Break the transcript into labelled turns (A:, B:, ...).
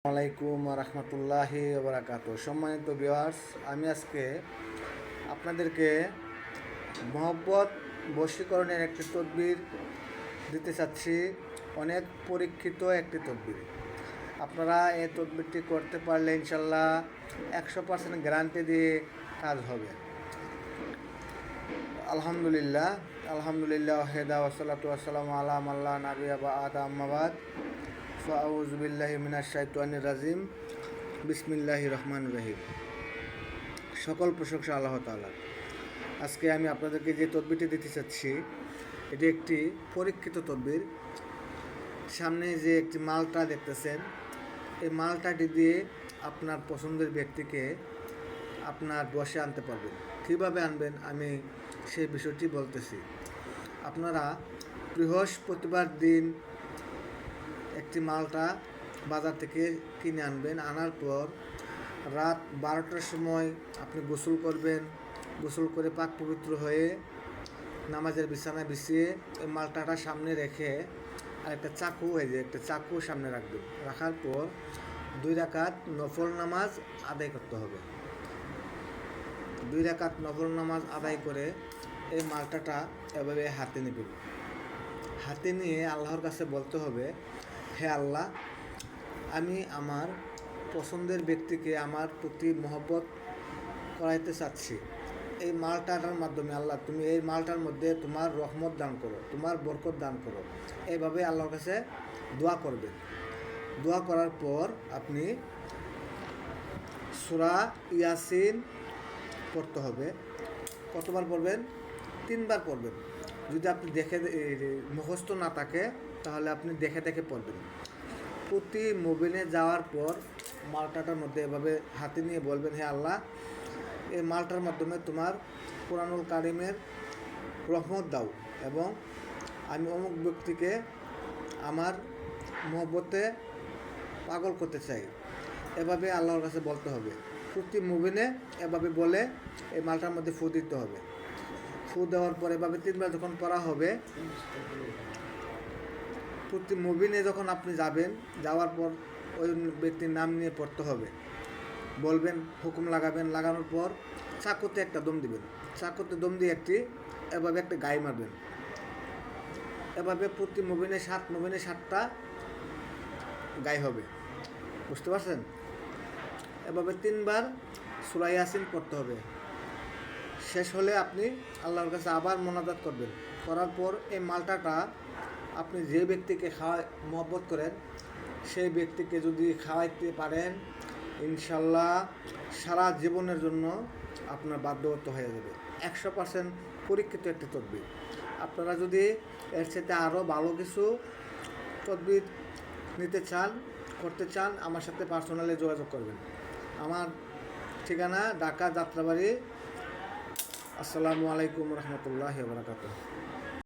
A: আলাইকুম রহমতুল্লাহি ওবরাকাতুহ। সম্মানিত ভিউয়ার্স, আমি আজকে আপনাদেরকে মহব্বত বশীকরণের একটি তদবির দিতে চাচ্ছি। অনেক পরীক্ষিত একটি তদবির। আপনারা এই তদবিরটি করতে পারলে ইনশাল্লাহ 100% গ্যারান্টি দিয়ে কাজ হবে। আলহামদুলিল্লাহ আলহামদুলিল্লাহ হেদা ওয়াসসালাতু ওয়াসসালামু আলা মাল্লা নাবিয়া বা'দ আম্মাবাদ। ফাউযু বিল্লাহি মিনাশ শাইতানির রাজিম। বিসমিল্লাহির রহমানির রহিম। সকল প্রশংসা আল্লাহ তাআলার। আজকে আমি আপনাদেরকে যে তদবিরটি দিতে চাচ্ছি, এটি একটি পরীক্ষিত তদবির। সামনে যে একটি মালটা দেখতেছেন, এই মালটাটি দিয়ে আপনার পছন্দের ব্যক্তিকে আপনার বশে আনতে পারবেন। কীভাবে আনবেন আমি সেই বিষয়টি বলতেছি। আপনারা বৃহস্পতিবার দিন একটি মালটা বাজার থেকে কিনে আনবেন। আনার পর রাত 12টার সময় আপনি গোসল করবেন। গোসল করে পাক পবিত্র হয়ে নামাজের বিছানায় বিছিয়ে এই মালটাটা সামনে রেখে আর একটা চাকু সামনে রাখবেন। রাখার পর 2 রাকাত নফল নামাজ আদায় করতে হবে। 2 রাকাত নফল নামাজ আদায় করে এই মালটাটা এভাবে হাতে নেবেন। হাতে নিয়ে আল্লাহর কাছে বলতে হবে, হে আল্লাহ, আমি আমার পছন্দের ব্যক্তিকে আমার প্রতি মহব্বত করাইতে চাচ্ছি। এই মালটাটার মাধ্যমে আল্লাহ, তুমি এই মালটার মধ্যে তোমার রহমত দান করো, তোমার বরকত দান করো। এইভাবে আল্লাহর কাছে দোয়া করবেন। দোয়া করার পর আপনি সূরা ইয়াসিন পড়তে হবে। কতবার পড়বেন? 3 বার পড়বেন। যদি আপনি মুখস্থ না থাকে তাহলে আপনি দেখে দেখে পড়বেন। প্রতি মোবিনে যাওয়ার পর মালটাটার মধ্যে এভাবে হাতে নিয়ে বলবেন, হে আল্লাহ, এই মালটার মাধ্যমে তোমার কুরআনুল কারীমের রহমত দাও এবং আমি অমুক ব্যক্তিকে আমার মহব্বতে পাগল করতে চাই। এভাবে আল্লাহর কাছে বলতে হবে। প্রতি মুবিনে এভাবে বলে এই মালটার মধ্যে ফু দিতে হবে। ফু দেওয়ার পর এভাবে 3 বার যখন পড়া হবে, প্রতি মুবিনে যখন আপনি যাবেন, যাওয়ার পর ওই ব্যক্তির নাম নিয়ে পড়তে হবে। বলবেন, হুকুম লাগাবেন। লাগানোর পর চাকুতে একটা দম দিবেন। চাকুতে দম দিয়ে এভাবে একটা গায়ে মারবেন। এভাবে প্রতি মুবিনে 7টা গায়ে হবে। বুঝতে পারছেন? এভাবে 3 বার সূরা ইয়াসিন পড়তে হবে। শেষ হলে আপনি আল্লাহর কাছে আবার মোনাজাত করবেন। করার পর এই মালটাটা আপনি যে ব্যক্তিকে মহব্বত করেন সেই ব্যক্তিকে যদি খাওয়াইতে পারেন, ইনশাল্লাহ সারা জীবনের জন্য আপনার বাধ্যগত হয়ে যাবে। 100% পরীক্ষিত একটি তদবির। আপনারা যদি এর সাথে আরও ভালো কিছু তদবির করতে চান, আমার সাথে পার্সোনালি যোগাযোগ করবেন। আমার ঠিকানা ঢাকা যাত্রাবাড়ি। আসসালামু আলাইকুম রহমতুল্লাহি ওয়া বারাকাতুহু।